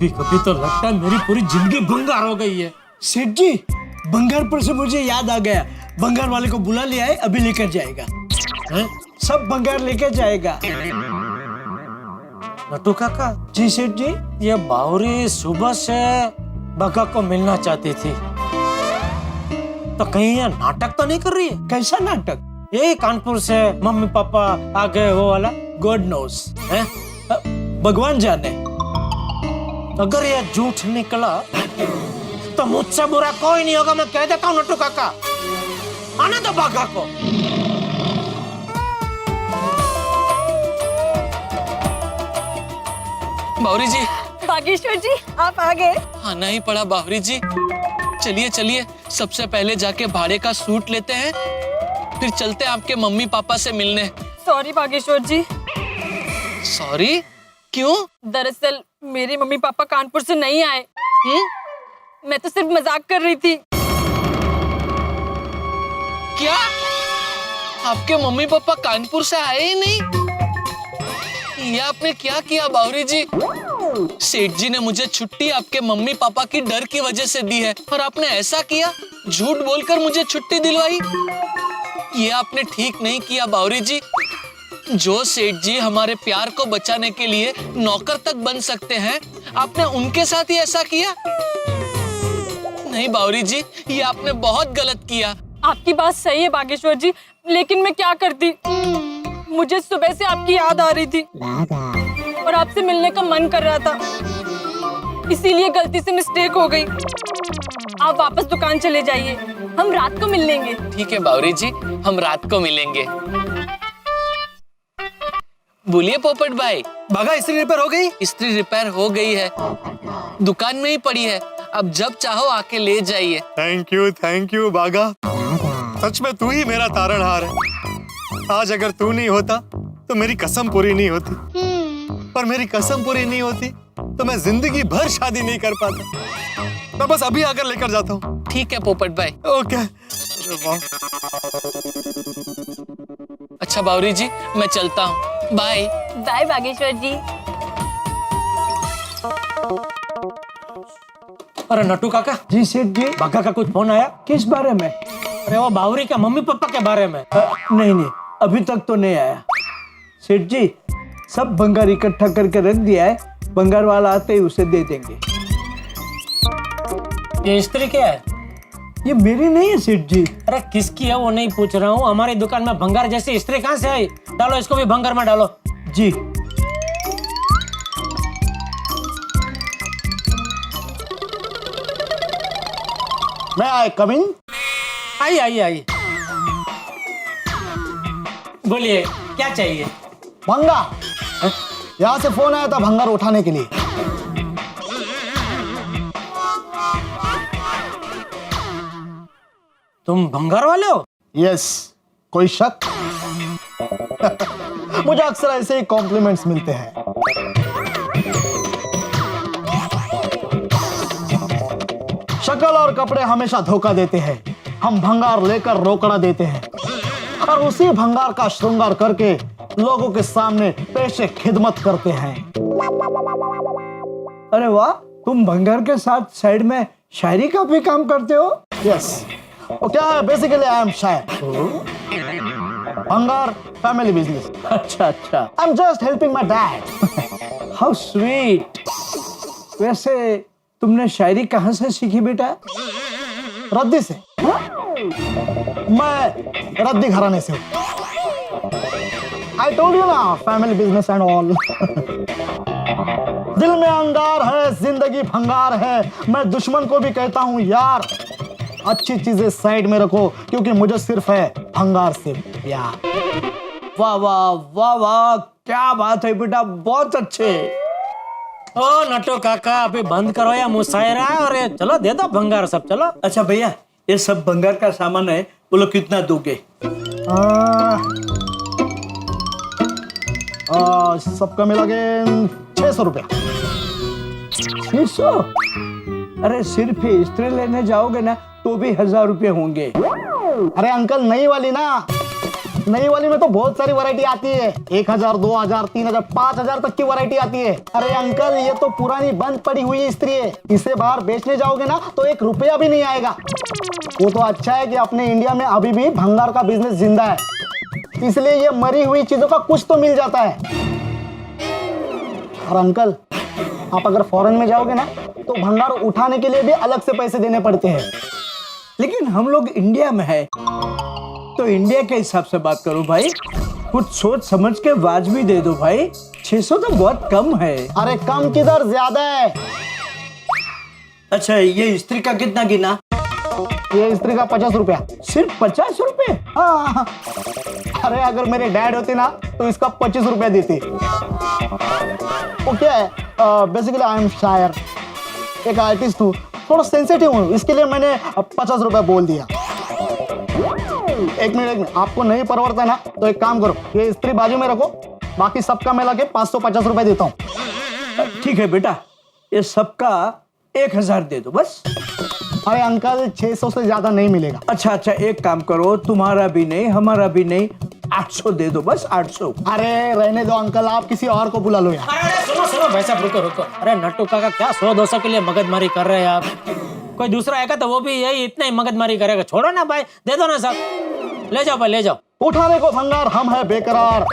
कभी कभी तो लगता है मेरी पूरी जिंदगी भंगार हो गई है। सेठ जी, भंगार पर से मुझे याद आ गया, भंगार वाले को बुला लिया है, अभी लेकर जाएगा। हैं? सब भंगार लेकर जाएगा। नटू काका, जी सेठ जी। ये बावरी सुबह से बगा को मिलना चाहती थी, तो कहीं ये नाटक तो नहीं कर रही है? कैसा नाटक? यही कानपुर से मम्मी पापा आ गए वो वाला। गॉड नोस, हैं? भगवान जाने। अगर ये झूठ निकला तो मुझसे बुरा कोई नहीं होगा, मैं कह देता हूँ नटू काका। आने दो बागा को। बावरी जी, बागेश्वर जी, आप आ गए। आना ही पड़ा बावरी जी। चलिए चलिए, सबसे पहले जाके भाड़े का सूट लेते हैं, फिर चलते हैं आपके मम्मी पापा से मिलने। सॉरी बागेश्वर जी। सॉरी? क्यों? दरअसल मेरे मम्मी पापा कानपुर से नहीं आए। मैं तो सिर्फ मजाक कर रही थी। क्या? आपके मम्मी पापा कानपुर से आए ही नहीं? ये आपने क्या किया बावरी जी? सेठ जी ने मुझे छुट्टी आपके मम्मी पापा की डर की वजह से दी है, और आपने ऐसा किया, झूठ बोलकर मुझे छुट्टी दिलवाई। ये आपने ठीक नहीं किया बावरी जी। जो सेठ जी हमारे प्यार को बचाने के लिए नौकर तक बन सकते हैं, आपने उनके साथ ही ऐसा किया? नहीं बावरी जी, ये आपने बहुत गलत किया। आपकी बात सही है बागेश्वर जी, लेकिन मैं क्या करती। मुझे सुबह से आपकी याद आ रही थी और आपसे मिलने का मन कर रहा था, इसीलिए गलती से मिस्टेक हो गई। आप वापस दुकान चले जाइए, हम रात को मिल लेंगे। ठीक है बावरी जी, हम रात को मिलेंगे। बोलिए पोपट भाई। बागा इस्त्री रिपेयर हो गई? इस्त्री रिपेयर हो गई है, दुकान में ही पड़ी है, अब जब चाहो आके ले जाइए। थैंक यू बागा। सच में तू ही मेरा तारणहार है। आज अगर तू नहीं होता तो मेरी कसम पूरी नहीं होती, पर मेरी कसम पूरी नहीं होती तो मैं जिंदगी भर शादी नहीं कर पाता। मैं बस अभी आकर लेकर जाता हूँ। ठीक है पोपट भाई। ओके। अच्छा बावरी जी, मैं चलता हूँ, बाय। बाय बागेश्वर जी। अरे नटू काका। जी सेठ जी। बागा का कुछ फोन आया? किस बारे में? अरे वो बावरी के मम्मी पापा के बारे में। नहीं, अभी तक तो नहीं आया। सेठ जी, सब भंगार इकट्ठा करके रख दिया है, भंगार वाला आते ही उसे दे देंगे। ये स्त्री क्या है? ये मेरी नहीं है सेठ जी। अरे किसकी है वो नहीं पूछ रहा हूँ, हमारी दुकान में भंगार जैसी स्त्री कहाँ से आई? डालो इसको भी भंगार में डालो। जी। मैं आई कमिंग? आई। बोलिए क्या चाहिए? भंगार। यहाँ से फोन आया था भंगार उठाने के लिए। तुम भंगार वाले हो? यस। कोई शक? मुझे अक्सर ऐसे ही कॉम्प्लीमेंट्स मिलते हैं। शक्ल और कपड़े हमेशा धोखा देते हैं। हम भंगार लेकर रोकड़ा देते हैं और उसी भंगार का श्रृंगार करके लोगों के सामने पेशे खिदमत करते हैं। अरे वाह, तुम भंगार के साथ साइड में शायरी का भी काम करते हो? यस। वो क्या है, बेसिकली आई एम शायर। भंगार फैमिली बिजनेस। अच्छा। I am just helping my dad. How sweet. वैसे तुमने शायरी कहाँ से सीखी बेटा? रद्दी से। मैं रद्दी घराने से हूँ। आई टोल्ड यू ना, फैमिली बिजनेस एंड ऑल। दिल में अंगार है, जिंदगी भंगार है। मैं दुश्मन को भी कहता हूँ यार, अच्छी चीजें साइड में रखो, क्योंकि मुझे सिर्फ है भंगार से प्यार। वाह वाह वाह वाह, क्या बात है बेटा, बहुत अच्छे। ओ नटू काका, अभी बंद करो या मुशायरा, और चलो दे दो भंगार सब। चलो। अच्छा भैया, ये सब भंगार का सामान है, बोलो कितना दोगे? सबका मिला के 600 रुपया। 600? अरे सिर्फ इस्त्री लेने जाओगे ना तो भी 1000 रुपये होंगे। अरे अंकल, नई वाली ना, नई वाली में तो बहुत सारी वैरायटी आती है, 1000, 2000, 3000, 5000 तक की वैरायटी आती है। अरे अंकल, ये तो पुरानी बंद पड़ी हुई इस्त्री है, इसे बाहर बेचने जाओगे ना तो 1 रुपया भी नहीं आएगा। वो तो अच्छा है कि अपने इंडिया में अभी भी भंगार का बिजनेस जिंदा है, इसलिए ये मरी हुई चीजों का कुछ तो मिल जाता है। और अंकल, आप अगर फॉरेन में जाओगे ना तो भंगार उठाने के लिए भी अलग से पैसे देने पड़ते हैं। लेकिन हम लोग इंडिया में है तो इंडिया के हिसाब से बात करो भाई, कुछ सोच समझ के वाजबी दे दो भाई। 600 तो बहुत कम है। अरे कम किधर, ज्यादा है। अच्छा, ये स्त्री का कितना गिना? ये स्त्री का 50 रुपया। सिर्फ 50 रुपए? हाँ, अरे अगर मेरे डैड होते ना तो इसका 25 रुपया देते। वो क्या है, बेसिकली आई एम शायर, एक आर्टिस्ट हूँ, थोड़ा सेंसिटिव हूँ, इसके लिए मैंने 50 रुपया बोल दिया। एक मिनट, आपको नहीं परवड़ता ना तो एक काम करो, ये स्त्री बाजू में रखो, बाकी सबका मिला के 550 रुपए देता हूँ। ठीक है बेटा, ये सबका 1000 दे दो बस। अरे अंकल, 600 से ज्यादा नहीं मिलेगा। अच्छा, एक काम करो, तुम्हारा भी नहीं हमारा भी नहीं, 800 दे दो बस, 800। अरे रहने दो अंकल, आप किसी और को बुला लो यार। अरे सुनो भाई साहब, रुको। अरे नट्टू काका, क्या 100-200 के लिए मगजमारी कर रहे हैं आप? कोई दूसरा आएगा तो वो भी यही इतना ही मगजमारी करेगा। छोड़ो ना भाई, दे दो ना सब, ले जाओ भाई, ले जाओ। उठाने को भंगार हम है बेकरार,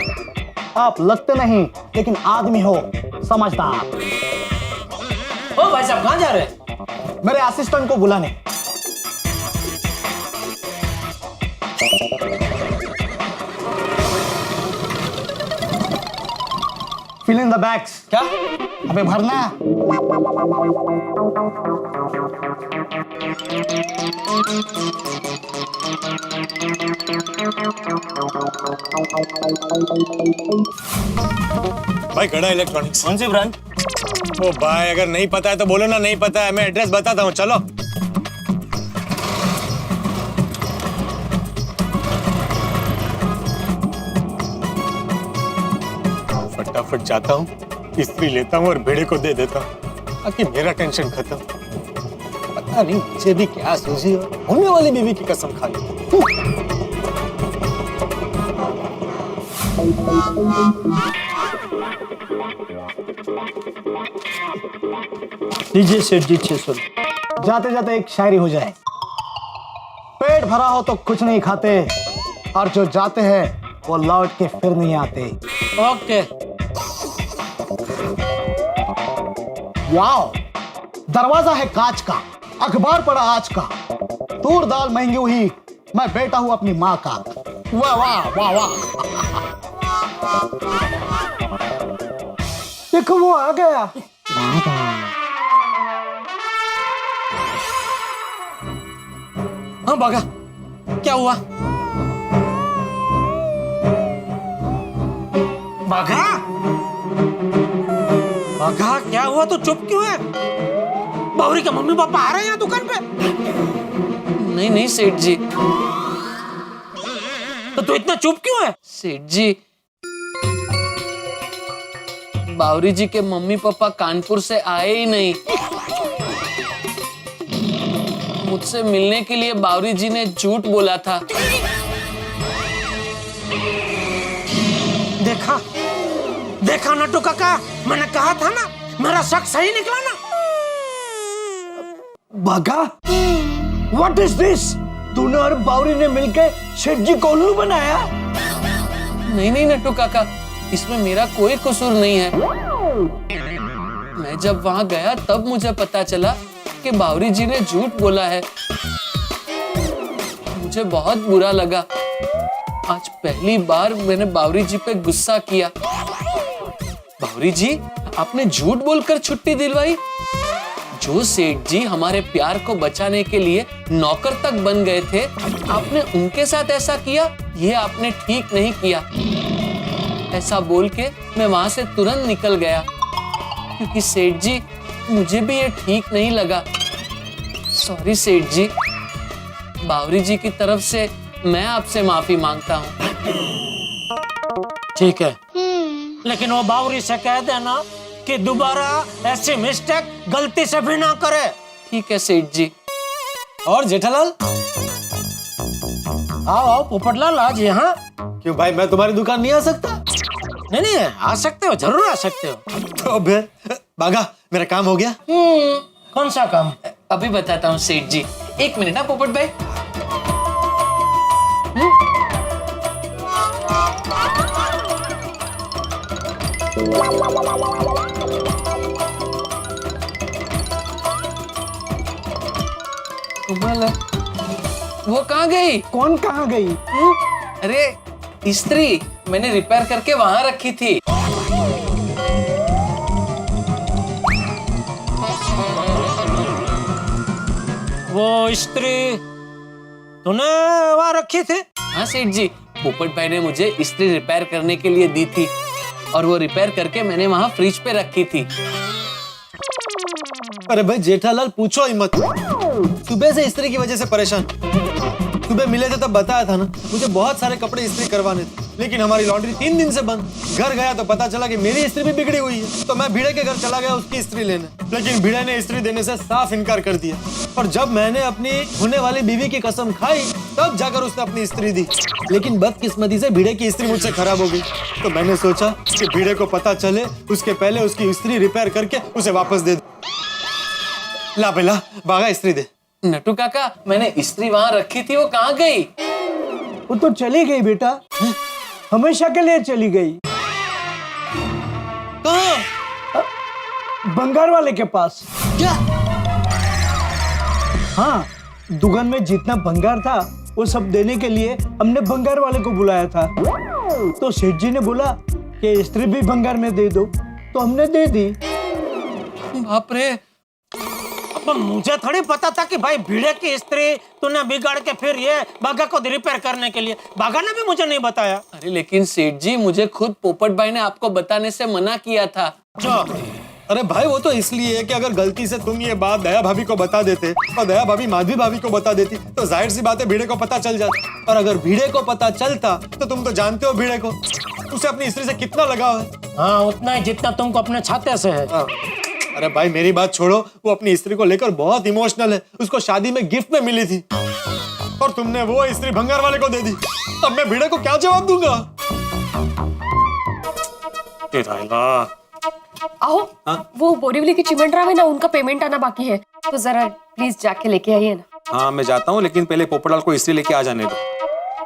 आप लगते नहीं लेकिन आदमी हो समझदार। ओ भाई साहब, कहाँ जा रहे हैं? मेरे असिस्टेंट को बुलाने। Fill in the bags. क्या? अबे भरना। भाई गड़ा इलेक्ट्रॉनिक्स। कौन सी ब्रांच? ओ भाई, अगर नहीं पता है तो बोलो ना, नहीं पता है, मैं एड्रेस बताता हूँ, चलो। फटाफट जाता हूँ, इस्त्री लेता हूँ और भेड़े को दे देता हूँ, ताकि मेरा टेंशन खत्म। पता नहीं मुझे भी क्या सूझी और होने वाली बीवी की कसम खा ली। लीजिए सेठ जी, 600। जाते जाते एक शायरी हो जाए। पेट भरा हो तो कुछ नहीं खाते, और जो जाते हैं वो लौट के फिर नहीं आते। ओके। वाओ, दरवाजा है कांच का, अखबार पड़ा आज का, तूर दाल महंगी हुई, मैं बेटा हूं अपनी माँ का। वाह वाह वाह वाह। देखो वो आ गया। हाँ बागा, क्या हुआ? बागा, बागा क्या हुआ? तो चुप क्यों है? बावरी के मम्मी पापा आ रहे हैं यहाँ दुकान पे? नहीं सेठ जी। तो तू इतना चुप क्यों है? सेठ जी, बावरी जी के मम्मी पापा कानपुर से आए ही नहीं। मुझसे मिलने के लिए बावरी जी ने झूठ बोला था। देखा देखा नट्टू काका, मैंने कहा था ना, मेरा शक सही निकला ना। बागा, व्हाट इज दिस? तूने और बावरी ने मिलकर सेठ जी को उल्लू बनाया? नहीं नट्टू काका, इसमें मेरा कोई कसूर नहीं है। मैं जब वहां गया तब मुझे पता चला कि बावरी जी ने झूठ बोला है। मुझे बहुत बुरा लगा। आज पहली बार मैंने बावरी जी पे गुस्सा किया। बावरी जी, आपने झूठ बोलकर छुट्टी दिलवाई। जो सेठ जी हमारे प्यार को बचाने के लिए नौकर तक बन गए थे, आपने उनके साथ ऐसा किया। ये आपने ठीक नहीं किया। ऐसा बोल के मैं वहां से तुरंत निकल गया, क्योंकि सेठ जी, मुझे भी ये ठीक नहीं लगा। सॉरी सेठ जी। बावरी जी की तरफ से मैं आपसे माफी मांगता हूँ। ठीक है, लेकिन वो बावरी से कह देना कि दोबारा ऐसी मिस्टेक गलती से भी ना करे। ठीक है सेठ जी। और जेठालाल, आओ आओ पोपटलाल, आज यहाँ। क्यों भाई, मैं तुम्हारी दुकान नहीं आ सकता? नहीं नहीं, आ सकते हो, जरूर आ सकते हो। तो फिर बागा, मेरा काम हो गया। कौन सा काम? अभी बताता हूँ सेठ जी, 1 मिनट ना पोपट भाई। तुम्हारा वो कहाँ गई? कौन कहाँ गई? अरे स्त्री मैंने रिपेयर करके वहां रखी थी। वो स्त्री तूने वहां रखी थी? हाँ सेठ जी, पोपट भाई ने मुझे स्त्री रिपेयर करने के लिए दी थी और वो रिपेयर करके मैंने वहां फ्रिज पे रखी थी। अरे भाई जेठालाल, पूछो ही मत। सुबह से स्त्री की वजह से परेशान। सुबह मिले थे तब बताया था ना, मुझे बहुत सारे कपड़े इस्त्री करवाने थे, लेकिन हमारी लॉन्ड्री 3 दिन से बंद। घर गया तो पता चला कि मेरी इस्त्री भी बिगड़ी हुई है, तो मैं भिड़े के घर चला गया उसकी इस्त्री लेने, लेकिन भिड़े ने इस्त्री देने से साफ इनकार कर दिया। और जब मैंने अपनी होने वाली बीवी की कसम खाई, तब जाकर उसने अपनी इस्त्री दी। लेकिन बदकिस्मती से भिड़े की इस्त्री मुझसे खराब हो गई, तो मैंने सोचा कि भिड़े को पता चले उसके पहले उसकी इस्त्री रिपेयर करके उसे वापस दे दूं। ला बेला, बागा इस्त्री दे। नटू काका, मैंने स्त्री वहां रखी थी, वो कहाँ गई? वो तो चली गई बेटा, हमेशा के लिए चली गई। कहाँ? बंगार वाले के पास। क्या? हाँ, दुकान में जितना भंगार था वो सब देने के लिए हमने भंगार वाले को बुलाया था। तो सेठ जी ने बोला कि स्त्री भी भंगार में दे दो, तो हमने दे दी। बाप रे, अब मुझे थोड़ी पता था कि भाई भिड़े की स्त्री तूने बिगाड़ के फिर ये बागा को रिपेयर करने के लिए। बागा ने भी मुझे नहीं बताया। अरे लेकिन सेठ जी, मुझे खुद पोपट भाई ने आपको बताने से मना किया था। अरे भाई, वो तो इसलिए है कि अगर गलती से तुम ये बात दया भाभी को बता देते और दया भाभी माधवी भाभी को बता देती, तो जाहिर सी बात है भिड़े को पता चल जाता। और अगर भिड़े को पता चलता तो तुम तो जानते हो भिड़े को, उसे अपनी स्त्री से कितना लगाव है। हाँ, उतना ही जितना तुमको अपने छाते से है। अरे भाई मेरी बात छोड़ो, वो अपनी स्त्री को लेकर बहुत इमोशनल है। उसको शादी में गिफ्ट में मिली थी और तुमने वो स्त्री भंगार वाले को दे दी। अब मैं भिड़े को क्या जवाब दूंगा? आओ, वो बोरीवली की चिमंडरा में ना उनका पेमेंट आना बाकी है, तो जरा प्लीज जाके लेके आइए ना। हाँ मैं जाता हूँ, लेकिन पहले पोपटलाल को इस्त्री लेके आ जाने दो।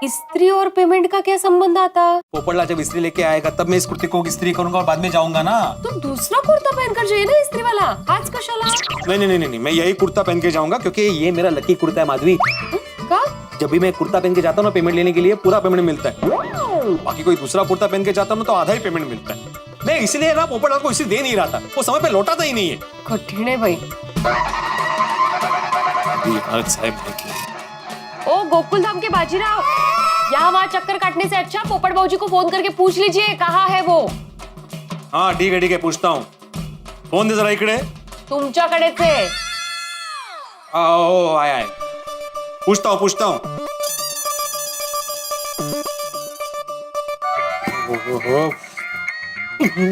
स्त्री और पेमेंट का क्या संबंध आता? पोपटलाल जब इस्त्री लेके आएगा तब मैं इस कुर्ती को इस्त्री करूंगा और बाद में जाऊंगा ना। तुम दूसरा कुर्ता पहनकर जाइए ना इस्त्री वाला, आज कशाला? नहीं, मैं यही कुर्ता पहन के जाऊंगा, क्योंकि ये मेरा लकी कुर्ता है माधवी। का? जब भी मैं कुर्ता पहन के जाता हूँ ना, पेमेंट लेने के लिए पूरा पेमेंट मिलता है। बाकी कोई दूसरा कुर्ता पहन के जाता हूँ तो आधा ही पेमेंट मिलता है। मैं इसलिए ना पोपटलाल को इस्त्री दे नहीं रहा था, वो समय पे लौटाता ही नहीं है। कठिन है भाई। ओ गोकुल धाम के बाजीराव, यहाँ वहाँ चक्कर काटने से अच्छा पोपट बाबूजी को फोन करके पूछ लीजिए कहाँ है वो। हाँ ठीक है, पूछता हूँ। फोन दे जरा इकडे। तुमच्याकडेच आहे। आओ आया है, पूछता हूँ।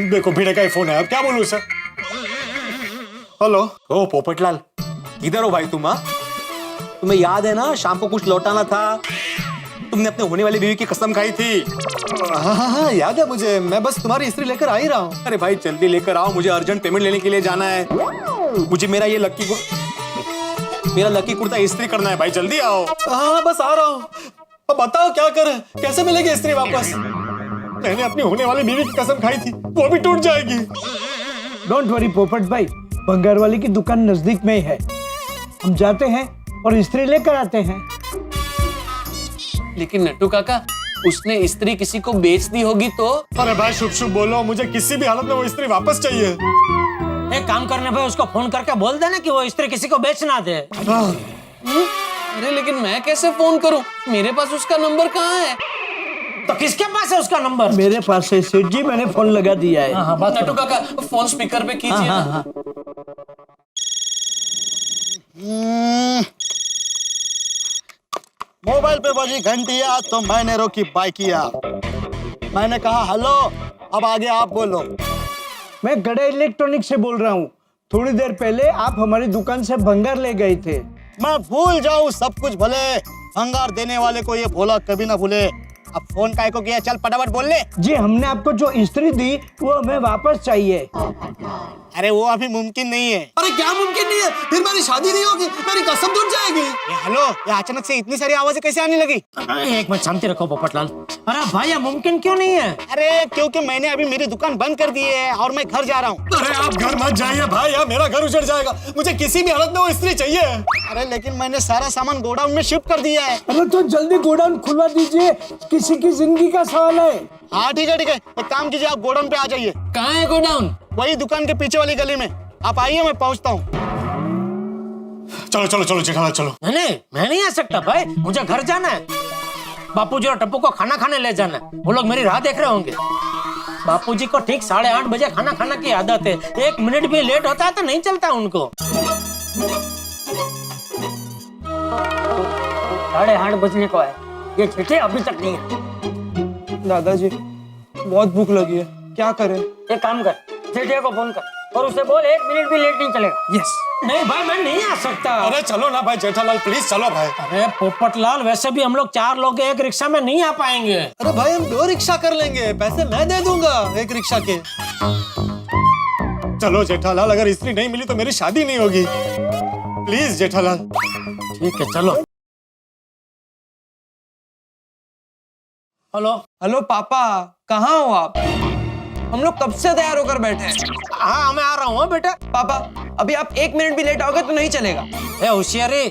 देखो भिड़े का ही फोन है, अब क्या बोलूं सर? हेलो। ओ पोपटलाल, किधर हो भाई तुम? हाँ, तुम्हें याद है ना शाम को कुछ लौटाना था, तुमने अपने होने वाली बीवी की कसम खाई थी। हाँ, याद है मुझे। मैं बस तुम्हारी इस्त्री लेकर आ ही रहा हूँ। अरे भाई जल्दी लेकर आओ, मुझे अर्जेंट पेमेंट लेने के लिए जाना है। मुझे मेरा लकी कुर्ता इस्त्री करना है भाई, जल्दी आओ। हाँ बस आ रहा हूँ। अब बताओ क्या करें, कैसे मिलेगी इस्त्री वापस? मैंने अपनी होने वाली बीवी की कसम खाई थी, वो भी टूट जाएगी। डोंट वरी पोपट भाई, भंगार वाले की दुकान नजदीक में ही है, हम जाते हैं और स्त्री लेकर आते हैं। लेकिन नट्टू काका, उसने स्त्री किसी को बेच दी होगी तो? अरे भाई शुभ बोलो, मुझे किसी भी हालत में वो स्त्री वापस चाहिए। एक काम करने भाई, उसको फोन करके बोल देना कि वो स्त्री किसी को बेच ना दे। अरे लेकिन मैं कैसे फोन करूं? मेरे पास उसका नंबर कहाँ है? तो किसके पास है उसका नंबर? मेरे पास है सेठ जी, मैंने फोन लगा दिया है। हाँ, बात नट्टू काका, फोन स्पीकर पे कीजिए ना। मोबाइल पे बजी घंटिया तो मैंने रोकी बाइकिया। मैंने कहा हेलो, अब आगे आप बोलो। मैं गड़ा इलेक्ट्रॉनिक से बोल रहा हूँ। थोड़ी देर पहले आप हमारी दुकान से भंगार ले गए थे। मैं भूल जाऊं सब कुछ भले, भंगार देने वाले को ये भोला कभी ना भूले। अब फोन काय को किया, चल फटाफट बोल ले। जी हमने आपको जो इस्त्री दी वो हमें वापस चाहिए। अरे वो अभी मुमकिन नहीं है। अरे क्या मुमकिन नहीं है? फिर मेरी शादी नहीं होगी, मेरी कसम टूट जाएगी। ये हेलो, ये अचानक से इतनी सारी आवाजें कैसे आने लगी? एक मिनट शांति रखो पोपटलाल। अरे भाई ये मुमकिन क्यों नहीं है? अरे क्योंकि मैंने अभी मेरी दुकान बंद कर दी है और मैं घर जा रहा हूँ। अरे आप घर मत जाइए भाई, यार मेरा घर उजड़ जाएगा। मुझे किसी भी हालत में वो इस्त्री चाहिए। अरे लेकिन मैंने सारा सामान गोडाउन में शिफ्ट कर दिया है। अरे तो जल्दी गोडाउन खुलवा दीजिए, किसी की जिंदगी का सवाल है। हाँ ठीक है ठीक है, एक काम कीजिए, आप गोडाउन पे आ जाइए। कहाँ है गोडाउन? वही दुकान के पीछे वाली गली में। आप आइए, मैं पहुँचता हूँ। चलो चलो चलो जेठालाल चलो। नहीं मैं नहीं आ सकता भाई, मुझे घर जाना है। बापूजी और टप्पू को खाना खाने ले जाना है, वो लोग मेरी राह देख रहे होंगे। बापूजी को ठीक 8:30 बजे खाना खाना की आदत है, 1 मिनट भी लेट होता है तो नहीं चलता उनको। 8:30 बजने को है, ये चिट्ठी अभी तक नहीं है। दादाजी बहुत भूख लगी है, क्या करें? एक काम कर, चिट्ठी को फोन कर और उसे बोल 1 मिनट भी लेट नहीं चलेगा। यस। नहीं भाई मैं नहीं आ सकता। अरे चलो ना भाई जेठालाल, प्लीज चलो भाई। अरे पोपटलाल वैसे भी हम लोग 4 लोग एक रिक्शा में नहीं आ पाएंगे। अरे भाई हम 2 रिक्शा कर लेंगे, पैसे मैं दे दूंगा एक रिक्शा के। चलो जेठालाल, अगर इस्त्री नहीं मिली तो मेरी शादी नहीं होगी। प्लीज जेठालाल। ठीक है चलो। हेलो। हेलो पापा, कहाँ हो आप? हम लोग कब से तैयार होकर बैठे हैं। हाँ मैं आ रहा हूँ बेटा। पापा अभी आप 1 मिनट भी लेट आओगे तो नहीं चलेगा। ए होशियारी,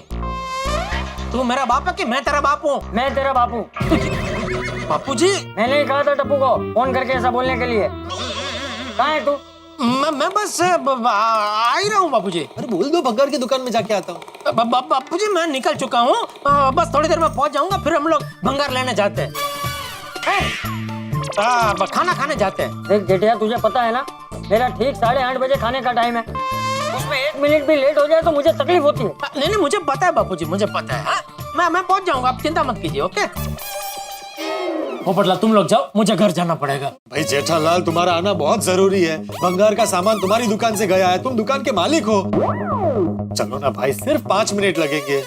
तू मेरा बाप है कि मैं तेरा बाप हूँ? मैं तेरा बापू। बापूजी मैंने ही कहा था टप्पू को फोन करके ऐसा बोलने के लिए। कहाँ है तू? मैं बस आ ही रहा हूँ बापूजी। अरे बोल दो भंगार की दुकान में जाके आता हूँ। बापूजी मैं निकल चुका हूँ, बस थोड़ी देर में पहुँच जाऊंगा, फिर हम लोग भंगार लेने जाते हैं। खाना खाने जाते हैं। देख जेठिया, तुझे पता है ना मेरा ठीक 8:30 बजे खाने का टाइम है, उसमें 1 मिनट भी लेट हो जाए तो मुझे तकलीफ होती है। नहीं मुझे पता है बापूजी, मुझे पता है। हाँ? मैं पहुंच जाऊंगा, आप चिंता मत कीजिए। ओके पोपटलाल तुम लोग जाओ, मुझे घर जाना पड़ेगा। भाई जेठालाल तुम्हारा आना बहुत जरूरी है। भंगार का सामान तुम्हारी दुकान से गया है, तुम दुकान के मालिक हो। चलो ना भाई, सिर्फ 5 मिनट लगेंगे।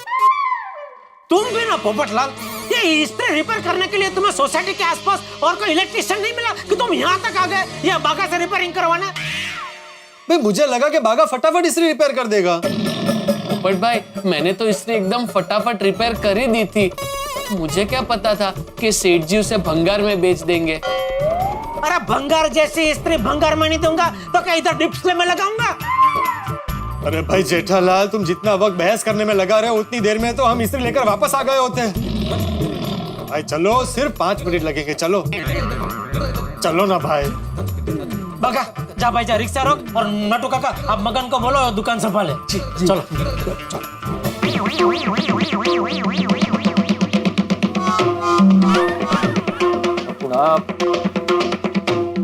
तुम भी ना पोपटलाल, ये इस्त्री रिपेयर करने के लिए तुम्हें सोसाइटी के आसपास और कोई इलेक्ट्रिशियन नहीं मिला कि तुम यहाँ तक आ गए ये बागा से रिपेयरिंग करवाने? भाई मुझे लगा कि बागा फटाफट इस्त्री रिपेयर कर देगा। पोपट भाई मैंने तो इस्त्री एकदम फटाफट रिपेयर कर ही दी थी। मुझे क्या पता था कि सेठ जी उसे भंगार में बेच देंगे। अरे भंगार जैसी इस्त्री भंगार में नहीं दूंगा तो क्या इधर डिस्प्ले में लगाऊंगा? अरे भाई जेठालाल, तुम जितना वक्त बहस करने में लगा रहे हो उतनी देर में तो हम इस्त्री लेकर वापस आ गए होते हैं। भाई चलो, सिर्फ 5 मिनट लगेंगे। चलो चलो ना भाई। बागा जा भाई जा, रिक्शा रोक और नटू काका आप मगन को बोलो दुकान संभाले। चलो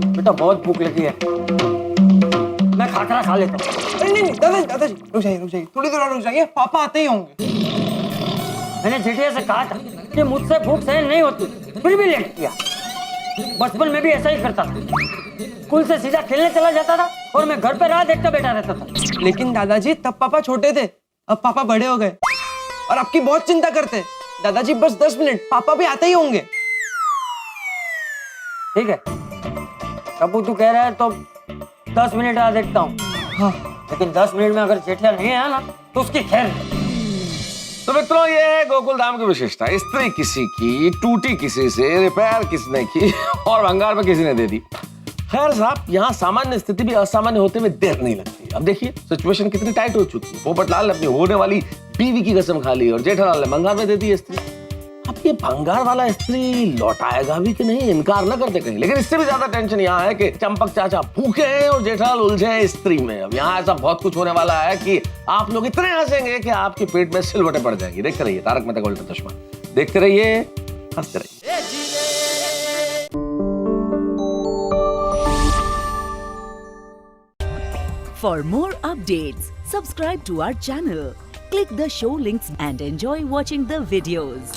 बेटा बहुत भूख लगी है, मैं खाना खा लेता हूँ। नहीं दादाजी रुक जाइए, थोड़ी देर और रुक जाइए, पापा आते ही होंगे। मैंने जेठिया से कहा था कि मुझसे भूख सहन नहीं होती, फिर भी लेट किया। बचपन में भी ऐसा ही करता था, स्कूल से सीधा खेलने चला जाता था और मैं घर पे राह देखकर बैठा रहता था। लेकिन दादाजी तब पापा छोटे थे, अब पापा बड़े हो गए और आपकी बहुत चिंता करते हैं। दादाजी बस 10 मिनट, पापा भी आते ही होंगे। ठीक है टप्पू, तू कह रहा है तो 10 मिनट राह देखता हूँ। हाँ। लेकिन 10 मिनट में अगर जेठिया नहीं आया ना तो उसकी खैर नहीं। तो मित्रों, ये है गोकुल धाम की विशेषता। इस्त्री किसी की, टूटी किसी से, रिपेयर किसने की और भंगार पे किसी ने दे दी। खैर साहब, यहाँ सामान्य स्थिति भी असामान्य होते में देर नहीं लगती। अब देखिए सिचुएशन कितनी टाइट हो चुकी है। पोपटलाल ने अपनी होने वाली बीवी की कसम खा ली और जेठालाल ने भंगार में दे दी इस्त्री। अब ये भंगार वाला इस्त्री लौटाएगा भी कि नहीं, इनकार न करते कहीं। लेकिन इससे भी ज्यादा टेंशन यहाँ है कि चंपक चाचा भूखे हैं और जेठालाल उलझे हैं इस्त्री में। अब यहाँ ऐसा बहुत कुछ होने वाला है कि आप लोग इतने हंसेंगे कि आपके पेट में सिलवटें पड़ जाएंगी। देखते रहिए तारक मेहता का उल्टा चश्मा, देखते रहिए, हंसते रहिए। For more updates, subscribe to our channel, click the show links and enjoy watching the videos.